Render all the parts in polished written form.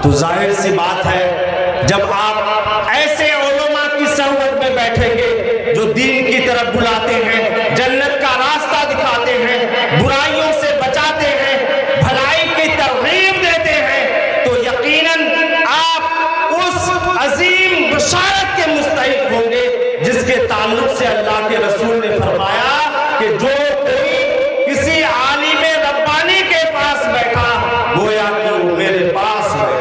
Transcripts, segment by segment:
تو ظاہر سی بات ہے جب آپ ایسے علماء کی صحبت میں بیٹھیں گے جو دین کی طرف بلاتے ہیں، جنت کا راستہ دکھاتے ہیں، برائیوں سے بچاتے ہیں، بھلائی کی ترغیب دیتے ہیں، تو یقیناً آپ اس عظیم بشارت کے مستحق ہوں گے جس کے تعلق سے اللہ کے رسول نے فرمایا کہ جو کوئی کسی عالم ربانی کے پاس بیٹھا گویا کہ وہ میرے پاس بیٹھا۔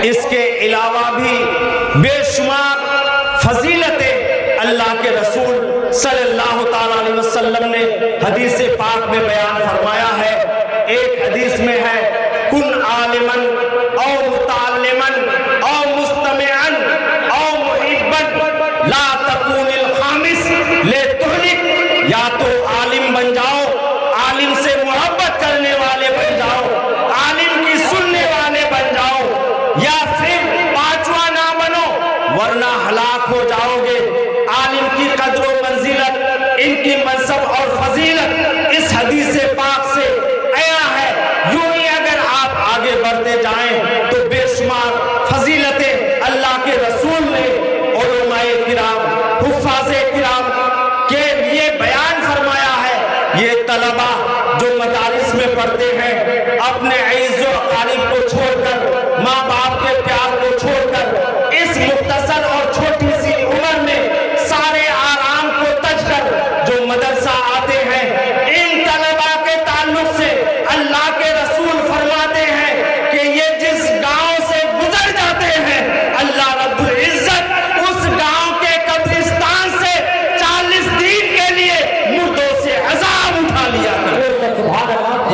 اس کے علاوہ بھی بے شمار فضیلتیں اللہ کے رسول صلی اللہ تعالی علیہ وسلم نے حدیث پاک میں بیان فرمایا ہے۔ ایک حدیث میں ہے کن عالمن او متعلمن او مستمعن او محبن لا تکون الخامس لے تہلک، یا تو عالم بن جاؤ، عالم سے محبت کرنے والے بن جاؤ، عالم کی سننے والے بن جاؤ، یا پھر پانچواں نہ بنو ورنہ ہلاک ہو جاؤ گے۔ عالم کی قدر و منزلت، ان کی منصب اور فضیلت اس حدیث پاک سے آیا ہے۔ یوں ہی اگر آپ آگے بڑھتے جائیں تو بے شمار فضیلتیں اللہ کے رسول نے علماء کرام، حفاظ کرام کے لیے بیان فرمایا ہے۔ یہ طلبہ جو مدارس میں پڑھتے ہیں، اپنے عزیز و اقارب کو چھوڑ کر، ماں باپ کے پیار کو چھوڑ کر، اس مختصر اور چھوٹی سی عمر میں سارے آرام کو تج کر جو مدرسہ آتے ہیں، ان طلبہ کے تعلق سے اللہ کے رسول فرماتے ہیں کہ یہ جس گاؤں سے گزر جاتے ہیں، اللہ رب العزت اس گاؤں کے قبرستان سے 40 دن کے لیے مردوں سے عذاب اٹھا لیا کرتے۔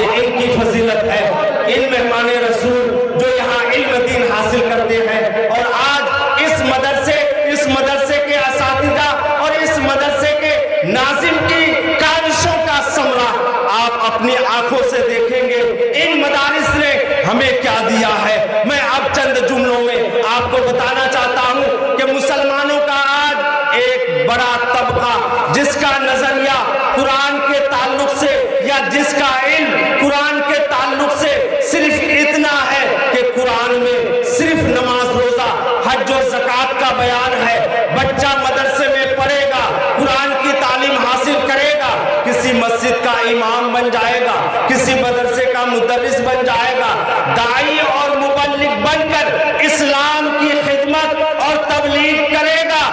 یہ ان کی فضیلت ہے، ان مہمان رسول جو یہاں علم دین حاصل کرتے ہیں۔ اور آج اس مدرسے کے اساتذہ اور اس مدرسے کے ناظم کی کاوشوں کا ثمرہ آپ اپنی آنکھوں سے دیکھیں گے۔ ان مدارس نے ہمیں کیا دیا ہے، میں اب چند جملوں میں آپ کو بتانا چاہتا ہوں کہ مسلمانوں کا آج ایک بڑا طبقہ جس کا نظریہ قرآن کے تعلق سے یا جس کا علم قرآن کے تعلق سے صرف اتنا ہے کہ قرآن میں صرف نماز، روزہ، حج و زکوٰۃ کا بیان ہے۔ بچہ مدرسے میں پڑھے گا، قرآن کی تعلیم حاصل کرے گا، کسی مسجد کا امام بن جائے گا، کسی مدرسے کا مدرس بن جائے گا، داعی اور مبلغ بن کر اسلام کی خدمت اور تبلیغ کرے گا۔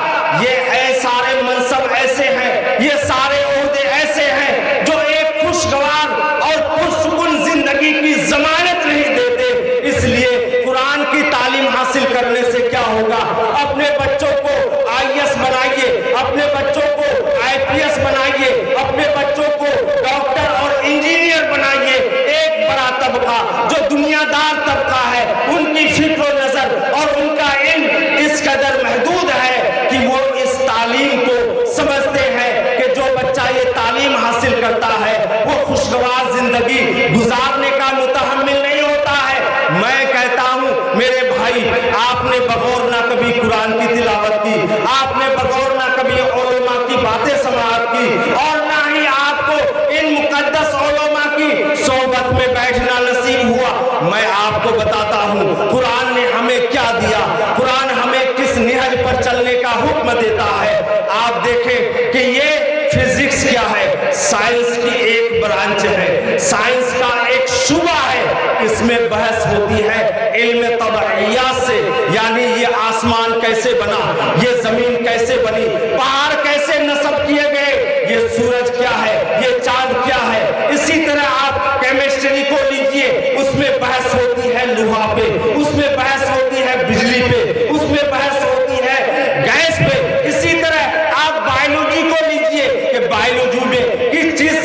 یہ سارے منصب ایسے ہیں، یہ سارے عہدے ایسے ہیں جو ایک خوشگوار اور پرسکون زندگی کی ضمانت نہیں دیتے۔ اس لیے قرآن کی تعلیم حاصل کرنے سے کیا ہوگا؟ اپنے بچوں کو IAS بنائیے، اپنے بچوں کو IPS بنائیے، اپنے بچوں کو ڈاکٹر اور انجینئر بنائیے۔ ایک بڑا طبقہ جو دنیا دار طبقہ ہے، ان کی فکر و نظر اور ان کا علم اس قدر محدود ہے کہ وہ اس تعلیم کو سمجھتے ہیں کہ جو بچہ یہ تعلیم حاصل کرتا ہے وہ خوشگوار زندگی گزارنے کا متحمل نہیں ہوتا ہے۔ میں کہتا ہوں میرے بھائی، آپ نے بغور نہ کبھی قرآن کی تلاوت کی، آپ نے بغور نہ کبھی علماء کی باتیں سماعت کی، اور نہ ہی آپ کو ان مقدس علماء کی صحبت میں بیٹھنا نصیب ہوا۔ میں آپ کو بتاتا ہوں قرآن نے ہمیں کیا دیا، قرآن ہمیں کس نہج پر چلنے کا حکم دیتا ہے۔ آپ دیکھیں کہ یہ فزکس کیا ہے، سائنس کی ایک برانچ ہے، سائنس کا ایک شعبہ ہے۔ اس میں بحث ہوتی ہے علم طبعیات سے، یعنی یہ آسمان کیسے بنا، یہ زمین کیسے بنی، پہاڑ کیسے نصب کیے گئے، یہ سورج کیا ہے، یہ چاند کیا ہے۔ اسی طرح آپ کیمسٹری کو لیجئے، اس میں بحث ہوتی ہے لوہا پہ، اس میں بحث ہوتی ہے بجلی پہ، اس میں بحث ہوتی ہے گیس پہ۔ اسی طرح آپ بایولوجی کو لیجئے کہ بایولوجی میں کس چیز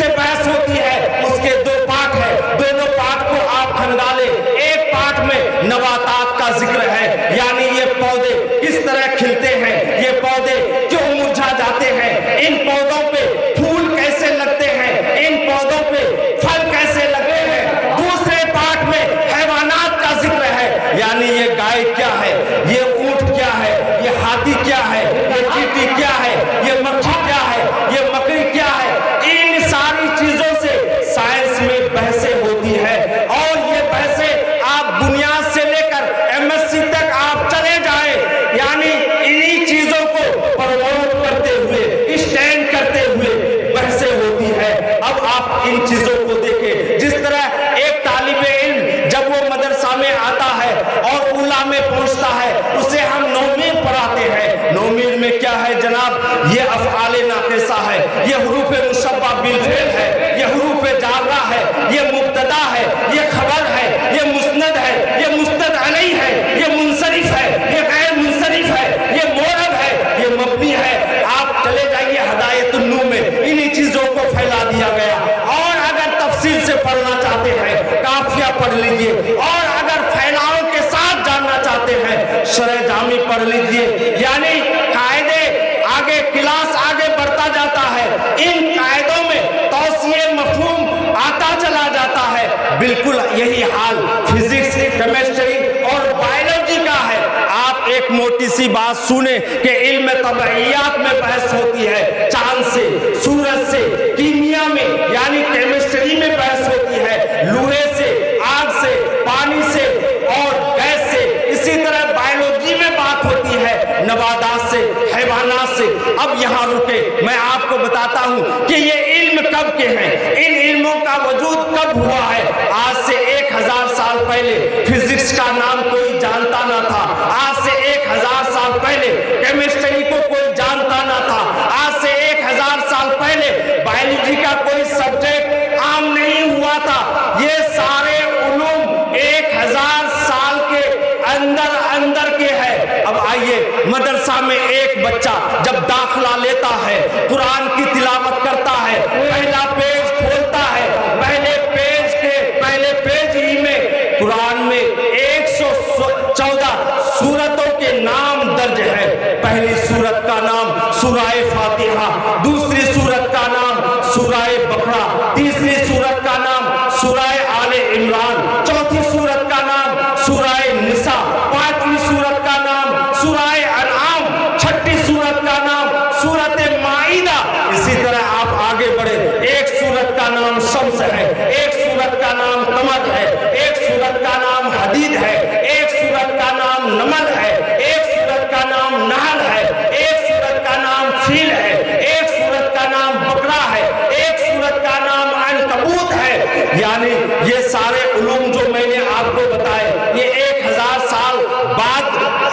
आप इन चीजों को देखें। जिस तरह एक तालिब इल्म जब वो मदरसा में आता है और उला में पहुंचता है, उसे हम नौमीन पढ़ाते हैं। नौमीन में क्या है जनाब? ये अफ़आले नाक़िसा है, ये हुरूफ मुशब्बा बिल फ़िल है, ये हुरूफ जारा है, ये मुब्तदा है, ये खबर है, ये मुस्नद है, ये मुस्तद अलैह है, ये मुनसरिफ है, ये गैर मुनसरिफ है, ये मोरब है, ये मबनी है। आप चले जाइए हिदायतुन नूर में, इन्हीं चीजों को फैला दिया गया। और अगर तफसील से पढ़ना चाहते हैं, काफिया पढ़ लीजिए, और अगर फैलाव के साथ जानना चाहते हैं, शरह जामी पढ़ लीजिए। यानी कायदे आगे, क्लास आगे बढ़ता जाता है, इन कायदों में तौसीए मफहूम आता चला जाता है। बिल्कुल यही हाल फिजिक्स, केमिस्ट्री और बायोलॉजी का है। आप एक मोटी सी बात सुने कि इल्म तबईयात में बहस होती है, चांद से, सूरज से, कीमिया में यानी केमिस्ट्री में बहस होती है, लोहे से, आग से, पानी से और गैस से। इसी तरह बायोलॉजी में बात होती है, नबादात से, हैवानात से। अब यहाँ रुके, मैं आपको बताता हूँ कि ये इल्म कब के हैं, इन इल्मों का वजूद कब हुआ है। आज से 1000 साल पहले फिजिक्स का नाम कोई जानता ना था। आज से 1000 साल पहले केमिस्ट्री को कोई जानता ना था। आज से 1000 साल पहले बायोलॉजी का कोई सब्जेक्ट आम नहीं हुआ था। ये सारे उलूम 1000 साल के अंदर अंदर के हैं। अब आइए, मदरसा में एक बच्चा जब दाखिला लेता है, कुरान की तिलावत करता है, पहला पेज खोलता है, पहले पेज ही में कुरान में 114 सूरतों के नाम दर्ज है। पहली सूरत का नाम सूरह फातिहा, दूसरी सूरत का नाम सूरह बकरा, तीसरी सूरत का नाम सूरह आले इमरान, चौथी सूरत का नाम सूरह निसा, पांचवी सूरत का नाम सूरह अनआम, छठी सूरत का नाम सूरत माइदा। इसी तरह आप आगे बढ़े, एक सूरत का नाम शम्स है, एक सूरत का नाम कमर है, एक सूरत का नाम हदीद है, एक सूरत का नाम नमल है, एक सूरत का नाम नहल है, एक सूरत का नाम फील है, एक सूरत का नाम बकरा है, एक सूरत का नाम अनकबूत है। यानी ये सारे उलूम जो मैंने आपको बताए, ये 1000 साल बाद,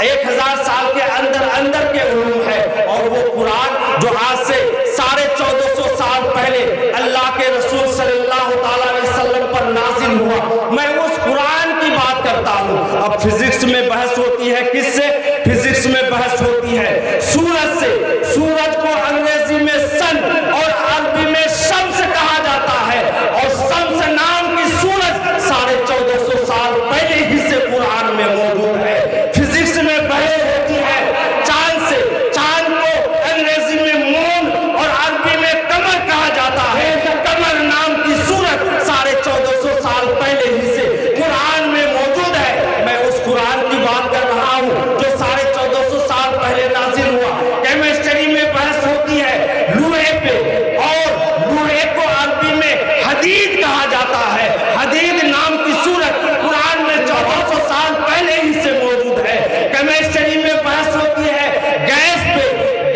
1000 साल के अंदर अंदर के उलूम है। और वो कुरान जो आज से 1450 साल पहले अल्लाह के रसूल सल्लल्लाहु अलैहि वसल्लम पर नाजिल हुआ, मैं उस कुरान की बात करता हूँ। अब फिजिक्स में बहस होती है, किससे? फिजिक्स में बहस होती है सूरज से। सूरज को अंग्रेजी में सन और अरबी में शम्स कहा जाता है, और शम्स नाम की सूरज 1450 साल पहले ही से कुरान में मौजूद है। फिजिक्स में बहस होती है चांद से। चांद को अंग्रेजी में मून और अरबी में कमर कहा जाता है। कमर नाम की सूरत 1450 साल पहले ही से कुरान में मौजूद है। मैं उस कुरान की बात कर रहा हूँ जो 1450 साल पहले नाजिल हुआ। केमिस्ट्री में बहस होती है लोहे पे, और लोहे को अरबी में हदीद कहा जाता है। हदीद नाम की सूरत कुरान में 1400 साल पहले ही से मौजूद है। केमिस्ट्री में बहस होती है गैस पे।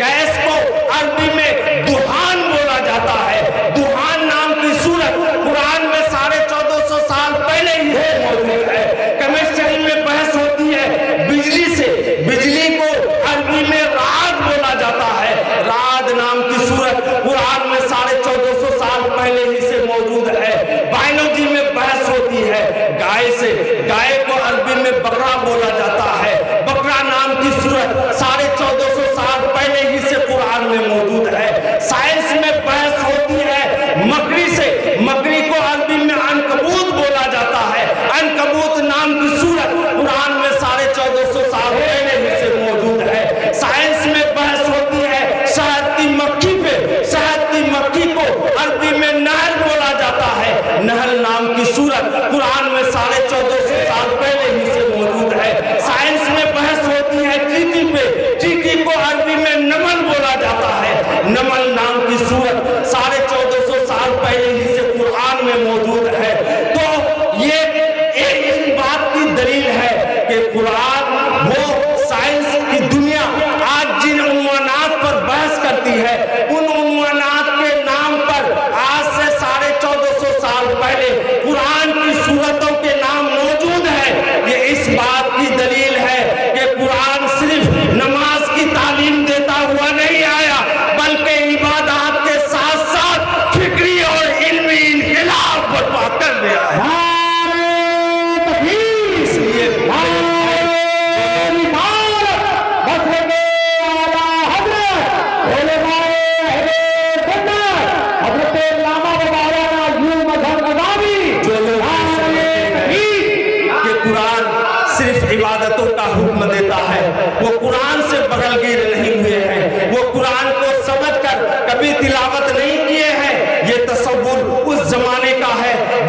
गैस को अरबी में दुहान बोला जाता है। दुहान नाम की सूरत कुरान में 1450 साल पहले ही से मौजूद है। केमिस्ट्री में बहस होती है बिजली से। बिजली को अरबी में राद बोला जाता है। राद नाम की सूरत कुरान में 1450 साल पहले ही से मौजूद है। बायोलॉजी में बहस होती है गाय से। गाय को अरबी में बकरा बोला जाता है। बकरा नाम की सूरत 1450 साल पहले ही से कुरान में मौजूद है। साइंस में बहस होती है मकड़ी से। मकड़ी को अरबी में अनकबूत बोला जाता है। अनकबूत नाम की सूरत कुरान में 1450 साल पहले ही से मौजूद है। साइंस में बहस होती है शहद की मक्खी पे। शहद की मक्खी को अरबी में नहल बोला जाता है। नहल नाम की सूरत कुरान में 1450 साल पहले ही से मौजूद है। साइंस में बहस होती है चींटी पे। चींटी को अरबी में नमल बोला जाता है। नमल नाम की सूरत 1450 साल पहले ही से कुरान में मौजूद है। तो ये एक बात की दलील है कि कुरान, वो साइंस की दुनिया आज जिन उन्वानात पर बहस करती है, उन उन्वानात के नाम पर आज से 1450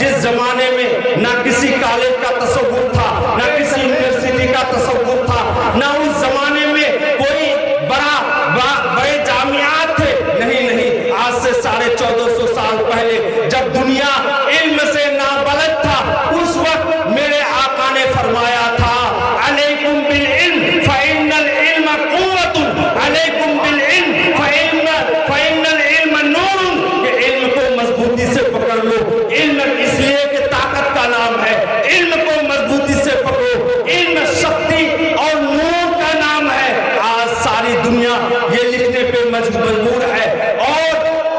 जिस जमाने में ना किसी कॉलेज का तसव्वुर था, ना किसी यूनिवर्सिटी का तसव्वुर था, ना उस जमाने में कोई बड़े जामियात थे, नहीं, आज से 1450 साल पहले जब दुनिया इल्म से नाबलद था, उस वक्त मेरे आका ने फरमाया था, अलैकुम बिल इल्म फइन्नल इल्म कुव्वतुन, अलैकुम बिल इल्म फइन्नल इल्म नूरुन, कि इल्म को मजबूती से पकड़ लो। इल्म इसलिए कि ताकत का नाम है, इल्म को मजबूती से पकड़ो। इल्म शक्ति और नूर का नाम है। आज सारी दुनिया ये लिखने पे मजबूर है और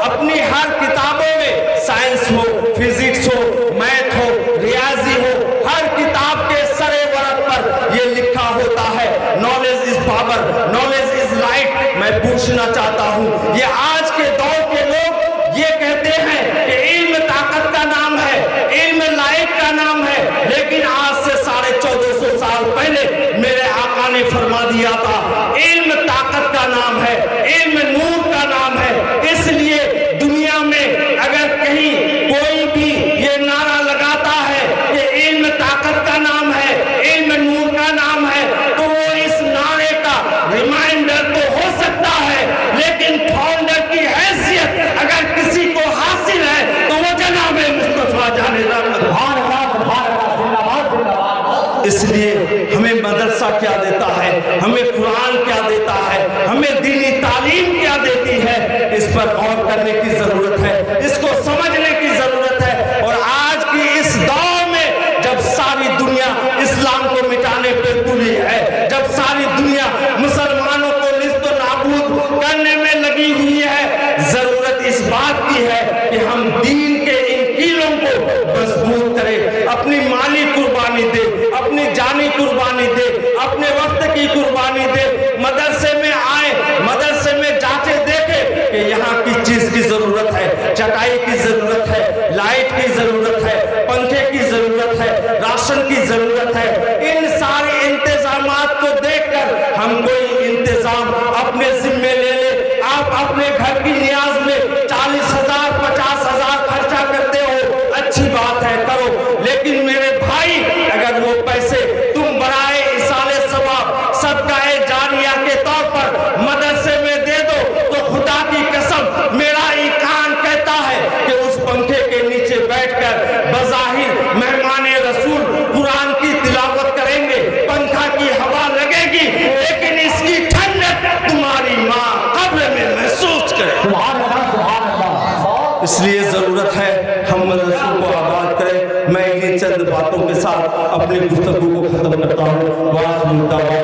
अपनी हर किताबों में साइंस हो, फिजिक्स हो, मैथ हो, रियाजी हो, हर किताब के सरे वरक पर ये लिखा होता है, knowledge is power, knowledge is right. मैं पूछना चाहता हूँ, ये आज के दौर के लोग ये कहते हैं कि इल्म ताकत का नाम है, इल्म लाइट का नाम है, लेकिन आज से 1450 साल पहले मेरे आका ने फरमा दिया था, इल्म ताकत का नाम है, इल्म नूर का नाम है। इसलिए दुनिया में अगर कहीं कोई भी ये नारा लगाता है कि इल्म ताकत का नाम है, इल्म नूर का नाम है, तो वो इस नारे का रिमाइंडर तो हो सकता है, लेकिन फाउंडर की हैसियत अगर किसी को हासिल है तो वो जनाब मुस्तफा जाने इसलिए हमें मदरसा क्या देता है, हमें कुरान क्या देता है, हमें दीनी तालीम क्या देती है, इस पर गौर करने की जरूरत है, इसको समझने की जरूरत है। और आज की इस दौर में जब सारी दुनिया इस्लाम को मिटाने पे तुली है, जब सारी दुनिया मुसलमानों को निस्त नाबूद करने में लगी हुई है, जरूरत इस बात की है कि हम दीन के इन कीलों को मजबूत करें, अपनी माली कुर्बानी दे, अपनी जानी कुर्बानी दे, अपने वक्त की कुर्बानी दे, मदरसे में आए, मदरसे में जाके देखे कि यहाँ की चीज की जरूरत है, चटाई की जरूरत है, लाइट की जरूरत है, पंखे की जरूरत है, राशन की जरूरत है। इन सारे इंतजामात को देखकर हम कोई इंतजाम अपने जिम्मे ले ले। आप अपने घर की नियाज में 40,000 50,000 खर्चा करते हो, अच्छी बात है, करो, लेकिन मेरे भाई अगर वो पैसे तुम बराए इसाले सवाब सदकाए जारिया के तौर पर मदरसे में दे दो, तो खुदा की कसम मेरा ईमान कहता है कि उस पंखे के नीचे बैठकर बज़ाहिर मेहमाने रसूल कुरान की तिलावत करेंगे, पंखा की हवा लगेगी, लेकिन इसकी ठंडक तुम्हारी माँ कब्र में महसूस करे। इसलिए जरूरत है हम मदरसों को आबाद करें। मैं इन्हीं चंद बातों के साथ अपनी गुफ्तगू को खत्म करता हूँ।